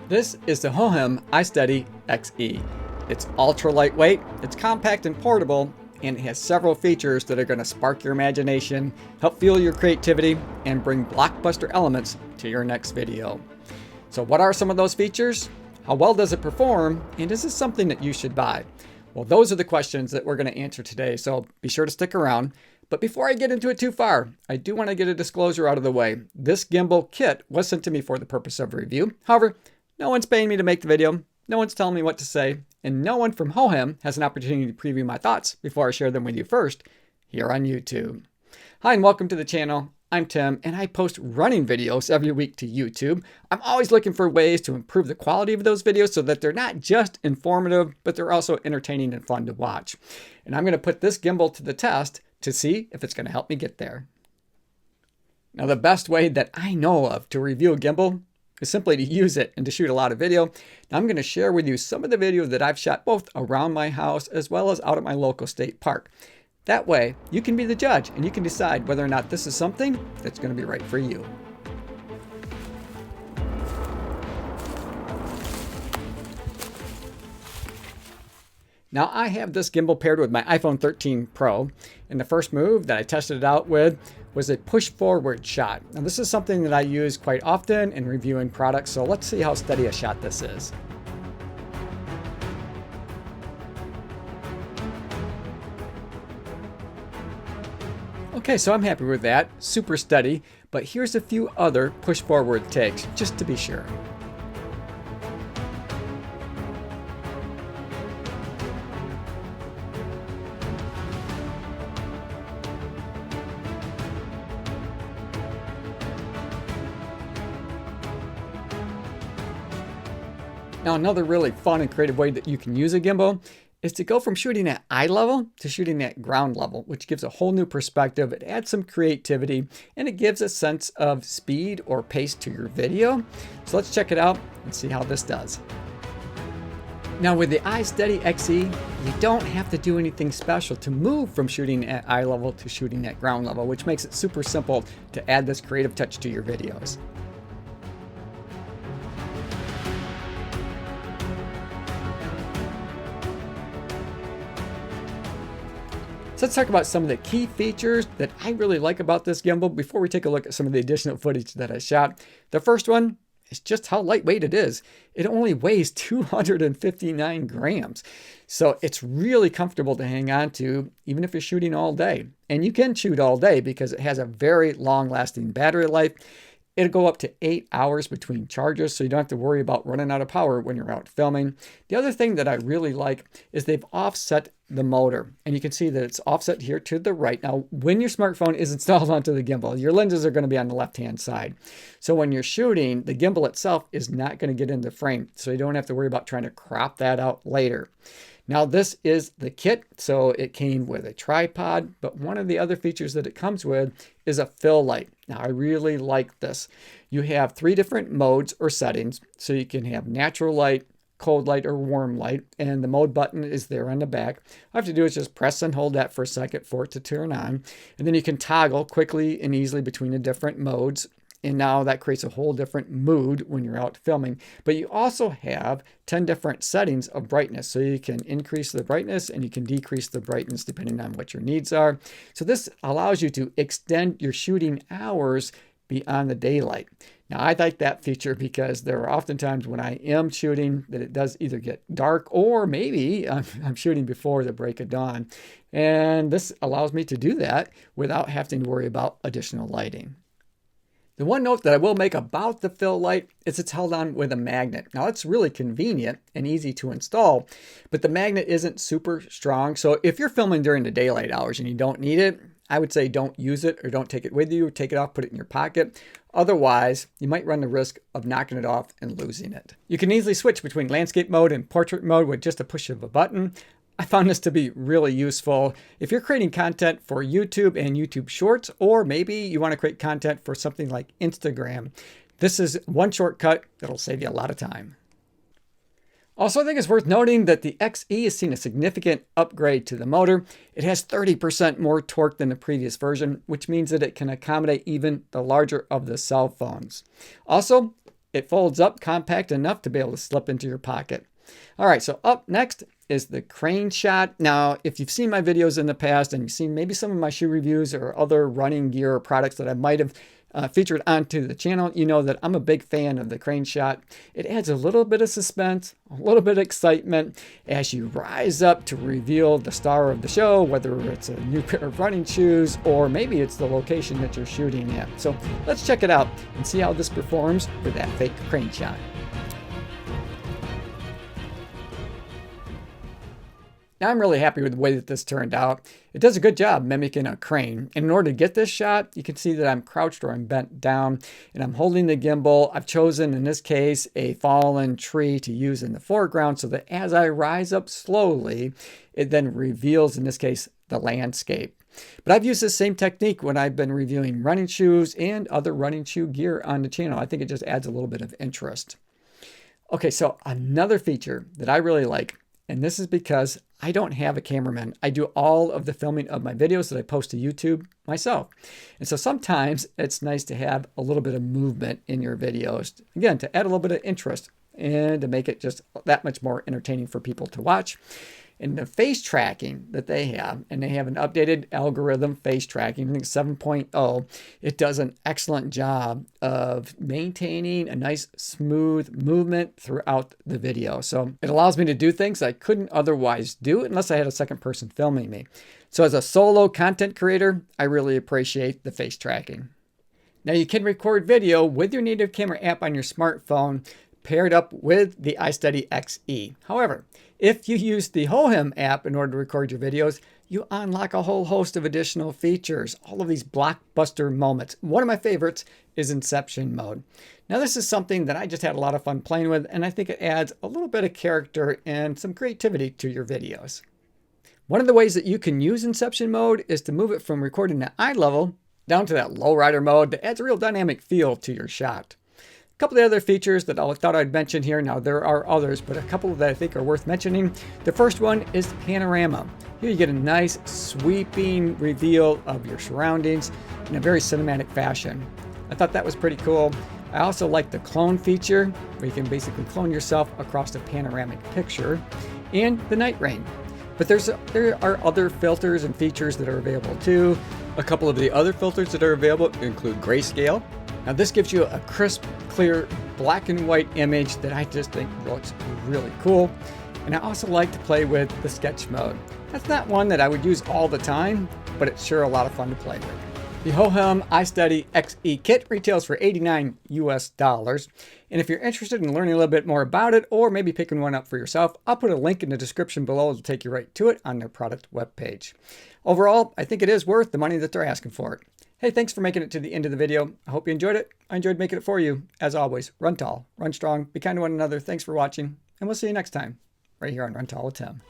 This is the Hohem iSteady XE. It's ultra lightweight, it's compact and portable, and it has several features that are going to spark your imagination, help fuel your creativity, and bring blockbuster elements to your next video. So what are some of those features? How well does it perform? And is this something that you should buy? Well, those are the questions that we're going to answer today, so be sure to stick around. But before I get into it too far, I do want to get a disclosure out of the way. This gimbal kit was sent to me for the purpose of review. However, no one's paying me to make the video, no one's telling me what to say, and no one from Hohem has an opportunity to preview my thoughts before I share them with you first here on YouTube. Hi and welcome to the channel. I'm Tim and I post running videos every week to YouTube. I'm always looking for ways to improve the quality of those videos so that they're not just informative, but they're also entertaining and fun to watch. And I'm going to put this gimbal to the test to see if it's going to help me get there. Now, the best way that I know of to review a gimbal is simply to use it and to shoot a lot of video. Now, I'm going to share with you some of the video that I've shot both around my house as well as out at my local state park. That way, you can be the judge and you can decide whether or not this is something that's going to be right for you. Now, I have this gimbal paired with my iPhone 13 Pro, and the first move that I tested it out with was a push forward shot. Now, this is something that I use quite often in reviewing products, so let's see how steady a shot this is. Okay, so I'm happy with that, super steady, but here's a few other push forward takes, just to be sure. Now, another really fun and creative way that you can use a gimbal is to go from shooting at eye level to shooting at ground level, which gives a whole new perspective. It adds some creativity and it gives a sense of speed or pace to your video. So let's check it out and see how this does. Now, with the iSteady XE, you don't have to do anything special to move from shooting at eye level to shooting at ground level, which makes it super simple to add this creative touch to your videos. So let's talk about some of the key features that I really like about this gimbal before we take a look at some of the additional footage that I shot. The first one is just how lightweight it is. It only weighs 259 grams. So it's really comfortable to hang on to even if you're shooting all day. And you can shoot all day because it has a very long lasting battery life. It'll go up to 8 hours between charges, so you don't have to worry about running out of power when you're out filming. The other thing that I really like is they've offset the motor, and you can see that it's offset here to the right. Now, when your smartphone is installed onto the gimbal, your lenses are going to be on the left-hand side. So when you're shooting, the gimbal itself is not going to get into frame, so you don't have to worry about trying to crop that out later. Now, this is the kit, so it came with a tripod, but one of the other features that it comes with is a fill light. Now, I really like this. You have 3 different modes or settings, so you can have natural light, cold light, or warm light, and the mode button is there on the back. All I have to do is just press and hold that for a second for it to turn on, and then you can toggle quickly and easily between the different modes. And now that creates a whole different mood when you're out filming. But you also have 10 different settings of brightness. So you can increase the brightness and you can decrease the brightness depending on what your needs are. So this allows you to extend your shooting hours beyond the daylight. Now, I like that feature because there are often times when I am shooting that it does either get dark or maybe I'm shooting before the break of dawn. And this allows me to do that without having to worry about additional lighting. The one note that I will make about the fill light is it's held on with a magnet. Now, that's really convenient and easy to install, but the magnet isn't super strong. So if you're filming during the daylight hours and you don't need it, I would say don't use it or don't take it with you. Take it off, put it in your pocket. Otherwise, you might run the risk of knocking it off and losing it. You can easily switch between landscape mode and portrait mode with just a push of a button. I found this to be really useful if you're creating content for YouTube and YouTube Shorts, or maybe you want to create content for something like Instagram. This is one shortcut that'll save you a lot of time. Also, I think it's worth noting that the XE has seen a significant upgrade to the motor. It has 30% more torque than the previous version, which means that it can accommodate even the larger of the cell phones. Also, it folds up compact enough to be able to slip into your pocket. All right, so up next is the crane shot. Now, if you've seen my videos in the past and you've seen maybe some of my shoe reviews or other running gear or products that I might have featured onto the channel, you know that I'm a big fan of the crane shot. It adds a little bit of suspense, a little bit of excitement as you rise up to reveal the star of the show, whether it's a new pair of running shoes or maybe it's the location that you're shooting at. So let's check it out and see how this performs with that fake crane shot. Now I'm really happy with the way that this turned out. It does a good job mimicking a crane. And in order to get this shot, you can see that I'm crouched or I'm bent down and I'm holding the gimbal. I've chosen, in this case, a fallen tree to use in the foreground so that as I rise up slowly, it then reveals, in this case, the landscape. But I've used this same technique when I've been reviewing running shoes and other running shoe gear on the channel. I think it just adds a little bit of interest. Okay, so another feature that I really like, and this is because I don't have a cameraman. I do all of the filming of my videos that I post to YouTube myself. And so sometimes it's nice to have a little bit of movement in your videos. Again, to add a little bit of interest and to make it just that much more entertaining for people to watch. And the face tracking that they have, and they have an updated algorithm face tracking, I think 7.0, it does an excellent job of maintaining a nice smooth movement throughout the video. So it allows me to do things I couldn't otherwise do unless I had a second person filming me. So as a solo content creator, I really appreciate the face tracking. Now you can record video with your native camera app on your smartphone paired up with the iSteady XE. However, if you use the Hohem app in order to record your videos, you unlock a whole host of additional features, all of these blockbuster moments. One of my favorites is Inception mode. Now this is something that I just had a lot of fun playing with, and I think it adds a little bit of character and some creativity to your videos. One of the ways that you can use Inception mode is to move it from recording at eye level down to that lowrider mode that adds a real dynamic feel to your shot. A couple of the other features that I thought I'd mention here. Now there are others, but a couple that I think are worth mentioning. The first one is panorama. Here you get a nice sweeping reveal of your surroundings in a very cinematic fashion. I thought that was pretty cool. I also like the clone feature, where you can basically clone yourself across a panoramic picture, and the night rain. But there are other filters and features that are available too. A couple of the other filters that are available include grayscale. Now this gives you a crisp, clear, black and white image that I just think looks really cool. And I also like to play with the sketch mode. That's not one that I would use all the time, but it's sure a lot of fun to play with. The Hohem iSteady XE kit retails for $89 US. And if you're interested in learning a little bit more about it, or maybe picking one up for yourself, I'll put a link in the description below to take you right to it on their product webpage. Overall, I think it is worth the money that they're asking for it. Hey, thanks for making it to the end of the video. I hope you enjoyed it. I enjoyed making it for you. As always, run tall, run strong, be kind to one another. Thanks for watching, and we'll see you next time, right here on Run Tall with Tim.